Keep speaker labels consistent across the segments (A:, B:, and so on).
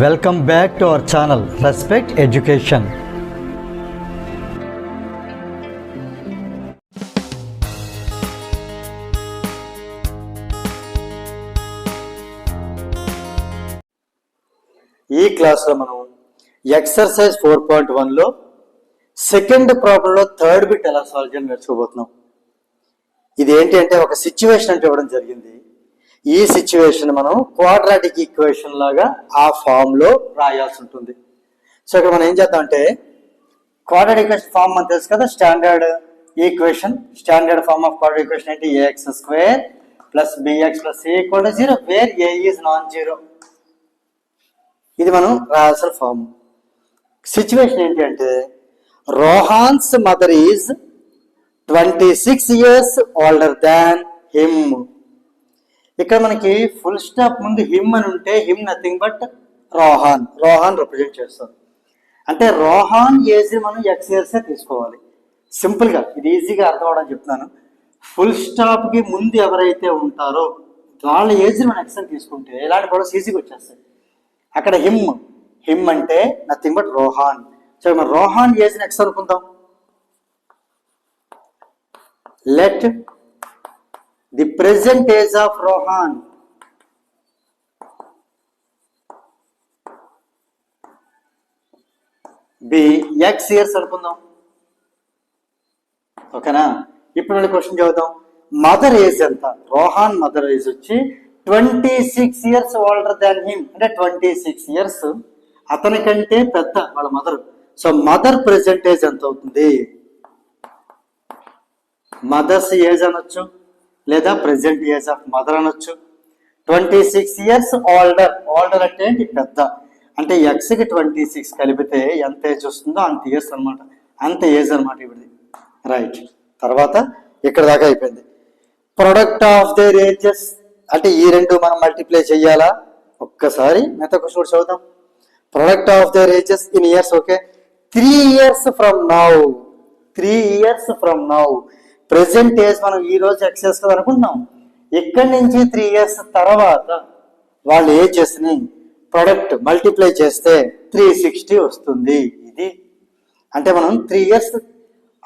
A: Welcome back to our channel Respect Education. ఈ క్లాస్లో మనం ఎక్సర్సైజ్ 4.1లో సెకండ్ ప్రాబ్లంలో థర్డ్ బిట్ ఎలా సాల్వ్ చేయాలని నేర్చుకోబోతున్నాం. ఇది ఏంటి అంటే ఒక సిచ్యువేషన్ అంటే ఇవ్వడం జరిగింది. ఈ సిచ్యువేషన్ మనం క్వాడ్రాటిక్ ఈక్వేషన్ లాగా ఆ ఫామ్ లో రాయాల్సి ఉంటుంది. సో ఇక్కడ మనం ఏం చేద్దాం అంటే క్వాడ్రాటిక్ ఈక్వేషన్ ఫామ్ మనకు తెలుసు కదా, standard equation. Standard form of quadratic equation ఏంటి? A X square plus B X plus C equal to 0 where A is non zero. ఇది మనం రాయాల్సిన ఫామ్. సిచ్యువేషన్ ఏంటి అంటే Rohan's mother is 26 years older than him. ఇక్కడ మనకి ఫుల్ స్టాప్ ముందు హిమ్ అని ఉంటే him nothing but Rohan. Rohan represent చేస్తాం. అంటే రోహాన్ ఏజ్ మనం ఎక్స్ ఇయర్సే తీసుకోవాలి. సింపుల్గా ఇది ఈజీగా అర్థం అవడం చెప్తున్నాను. ఫుల్ స్టాప్కి ముందు ఎవరైతే ఉంటారో వాళ్ళ ఏజ్ మనం ఎక్స్ అని తీసుకుంటే ఇలాంటి కూడా ఈజీగా వచ్చేస్తాయి. అక్కడ హిమ్ అంటే నథింగ్ బట్ రోహాన్. సో మనం రోహాన్ ఏజ్ ఎక్స్ అనుకుందాం. Let the present age of Rohan be x years అనుకుందాం. ఓకేనా? ఇప్పుడు మళ్ళీ క్వశ్చన్ చదువుతాం. మదర్ ఏజ్ ఎంత? రోహాన్ మదర్ ఏజ్ వచ్చి 26 years ఓల్డర్ దాన్ హిమ్. అంటే 26 years అతని కంటే పెద్ద వాళ్ళ mother. So mother present age ఎంత అవుతుంది? మదర్స్ ఏజ్ అనొచ్చు లేదా ప్రెసెంట్ ఏజ్ ఆఫ్ మదర్ అనొచ్చు. 26 years ఓల్డర్. ఓల్డర్ అంటే ఏంటి? పెద్ద. అంటే ఎక్స్కి 26 కలిపితే ఎంత ఏజ్ వస్తుందో అంత ఇయర్స్ అనమాట. అంత ఏజ్ అనమాట ఇవి. రైట్. తర్వాత ఇక్కడ దాకా అయిపోయింది. ప్రొడక్ట్ ఆఫ్ దేర్ ఏజెస్ అంటే ఈ రెండు మనం మల్టిప్లై చెయ్యాలా? ఒక్కసారి మిగతా క్వశ్చన్ కూడా చదువుతాం. Product of their ages in years. Okay, 3 years from now. 3 years from now. Present age మనం ఈ రోజు ఎక్సెస్ కదా అనుకుంటున్నాం. ఇక్కడి నుంచి 3 years తర్వాత వాళ్ళ ఏజెస్ ని ప్రొడక్ట్ మల్టిప్లై చేస్తే 360 వస్తుంది. ఇది అంటే మనం 3 years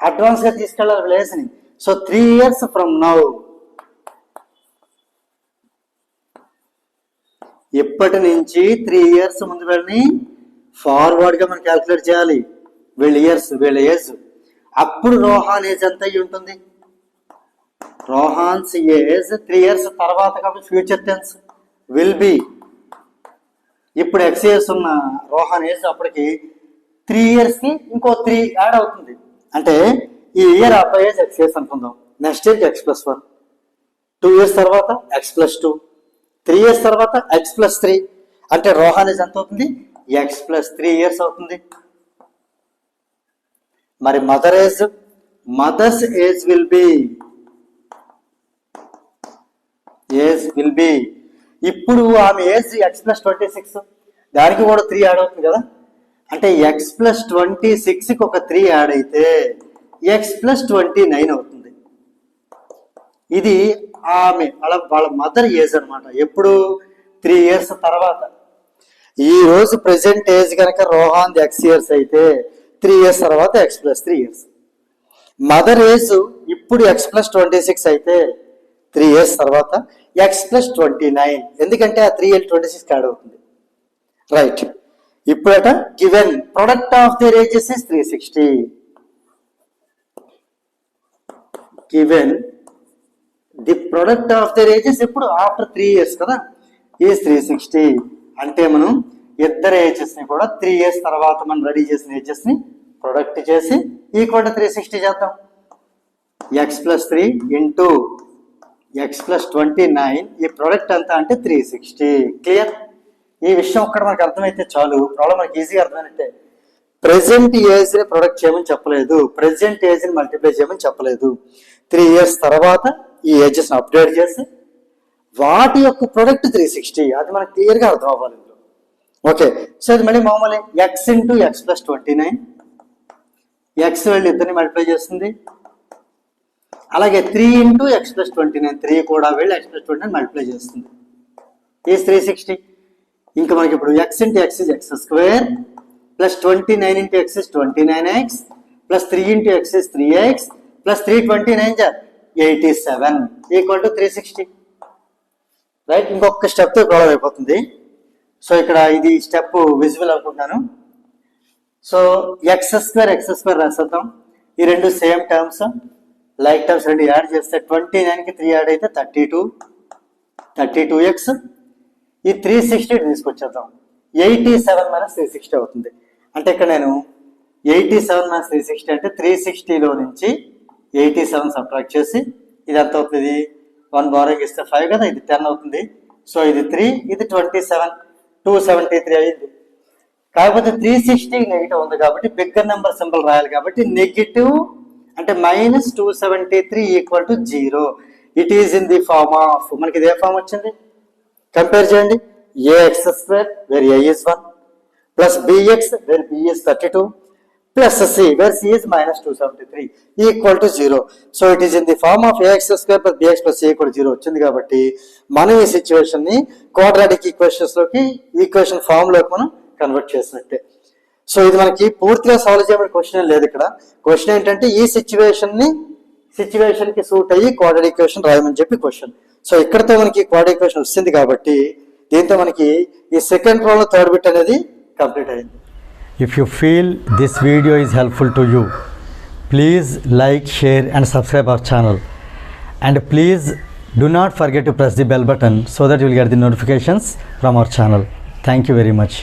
A: అడ్వాన్స్ గా తీసుకెళ్ళాలి ప్లేస్ ని. So 3 years from now. ఇప్పటి నుంచి 3 years ముందు వెళ్ళి ఫార్వర్డ్ గా మనం క్యాల్కులేట్ చేయాలి వీళ్ళ ఇయర్స్, వీళ్ళ ఏజ్. అప్పుడు రోహాన్ ఏజ్ ఎంత అయ్యి ఉంటుంది? రోహాన్స్ ఏజ్ 3 years తర్వాత కాబట్టి ఫ్యూచర్ టెన్స్ విల్ బి. ఇప్పుడు ఎక్స్ ఇయర్స్ ఉన్న రోహాన్ ఏజ్ అప్పటికి 3 years కి ఇంకో 3 యాడ్ అవుతుంది. అంటే ఈ ఇయర్ అబ్బాయి ఏజ్ ఎక్స్ ఇయర్స్ అనుకుందాం. Next year X plus 1. 2 years తర్వాత ఎక్స్ ప్లస్ 2. 3 years తర్వాత ఎక్స్ ప్లస్ 3. అంటే రోహాన్ ఏజ్ ఎంత అవుతుంది? ఎక్స్ ప్లస్ 3 years అవుతుంది. మరి mother age, mother's age will be ఇప్పుడు ఆమె ఏజ్ ఎక్స్ ప్లస్ 26, దానికి కూడా 3 యాడ్ అవుతుంది కదా. అంటే ఎక్స్ ప్లస్ 26కి ఒక 3 యాడ్ అయితే ఎక్స్ ప్లస్ 29 అవుతుంది. ఇది ఆమె వాళ్ళ మదర్ ఏజ్ అనమాట. ఎప్పుడు? 3 years తర్వాత. ఈ రోజు ప్రెసెంట్ ఏజ్ కనుక రోహాన్ ఎక్స్ ఇయర్స్ అయితే 3 years తర్వాత X plus 3 years. Mother age ఇప్పుడు ఎక్స్ ప్లస్ 26 అయితే 3 years తర్వాత ఎక్స్ ప్లస్ 29. ఎందుకంటే ఆ 3 26 యాడ్ అవుతుంది. రైట్. ఇప్పుడట given product of their ages is 360. Given the product of their ages ఎప్పుడు? ఆఫ్టర్ 3 years కదా, ఈజ్ 360. అంటే మనం ఇద్దరు ఏజెస్ ని కూడా 3 years తర్వాత మనం రెడీ చేసిన ఏజెస్ ని ప్రొడక్ట్ చేసి ఈక్వల్ టు 360 చేద్దాం. X plus 3 into X plus 29. ఈ ప్రొడక్ట్ అంతా అంటే 360. క్లియర్? ఈ విషయం ఒక్కడ మనకు అర్థమైతే చాలు, ప్రాబ్లం మనకి ఈజీగా అర్థమైనట్టే. ప్రెసెంట్ ఏజ్ ని ప్రొడక్ట్ చేయమని చెప్పలేదు, ప్రెసెంట్ ఏజ్ ని మల్టిప్లై చేయమని చెప్పలేదు. 3 years తర్వాత ఈ ఏజెస్ ని అప్డేట్ చేసి వాటి యొక్క ప్రొడక్ట్ 360. అది మనకు క్లియర్ గా అర్థం అవ్వాలి. ఓకే, సో ఇది మళ్ళీ మామూలు X into X plus 29. X వెళ్ళి ఇద్దరిని మల్టిప్లై చేస్తుంది. అలాగే 3 ఇంటూ ఎక్స్ ప్లస్ 29. 3 కూడా వెళ్ళి ఎక్స్ ప్లస్ 29 మల్టిప్లై చేస్తుంది. ఈ 360. ఇంకా మనకి ఇప్పుడు x into x is x square plus 29 into x is 29x plus 3 into x is 3x plus 329 87 equal to 360. Right, ఇంకొక స్టెప్ తో ప్రాబ్లం అయిపోతుంది. సో ఇక్కడ ఇది స్టెప్ విజువల్ అనుకుంటున్నాను. సో ఎక్స్ స్క్వేర్ రాసేద్దాం. ఈ రెండు సేమ్ టర్మ్స్, లైక్ టర్మ్స్ రెండు యాడ్ చేస్తే 29 కి 3 యాడ్ అయితే 32x. ఈ 360 తీసుకొచ్చేద్దాం. 87 మైనస్ 360 అవుతుంది. అంటే ఇక్కడ నేను 87 మైనస్ 360 అంటే 360లో నుంచి 87 సబ్ట్రాక్ట్ చేసి ఇది ఎంత అవుతుంది, 1 బారోయింగ్ ఇస్తే 5 కదా, ఇది 10 అవుతుంది. సో ఇది 3, ఇది 27, 273 అయింది. కాకపోతే 360 నెగిటివ్ ఉంది కాబట్టి బిగ్గర్ నెంబర్ సింబల్ రాయాలి కాబట్టి నెగిటివ్ అంటే minus 273 equal to 0. It is in the form of, మనకి ఇదే ఫార్మ్ వచ్చింది. కంపేర్ చేయండి. ax square where a is 1 plus bx where b is 32 plus c where c is minus 273 equal to 0. So it is in the form of ax square plus bx plus c equal 0 వచ్చింది కాబట్టి మనం ఈ situation ని quadratic equations లోకి equation form లోకి మనం convert చేసినట్టే. So ఇది మనకి పూర్తిగా సాల్వ్ చేయబడిన క్వశ్చన్ లేదు. ఇక్కడ క్వశ్చన్ ఏంటంటే ఈ సిచ్యువేషన్ కి సూట్ అయ్యి క్వాడ్రాటిక్ ఈక్వేషన్ రాయమని చెప్పి క్వశ్చన్. సో ఇక్కడతో మనకి క్వాడ్రాటిక్ ఈక్వేషన్ వచ్చింది కాబట్టి దీంతో మనకి ఈ సెకండ్ ప్రాబ్లం థర్డ్ బిట్ అనేది కంప్లీట్ అయింది.
B: If you feel this video is helpful to you, please like, share and subscribe our channel. And please do not forget to press the bell button so that you will get the notifications from our channel. Thank you very much.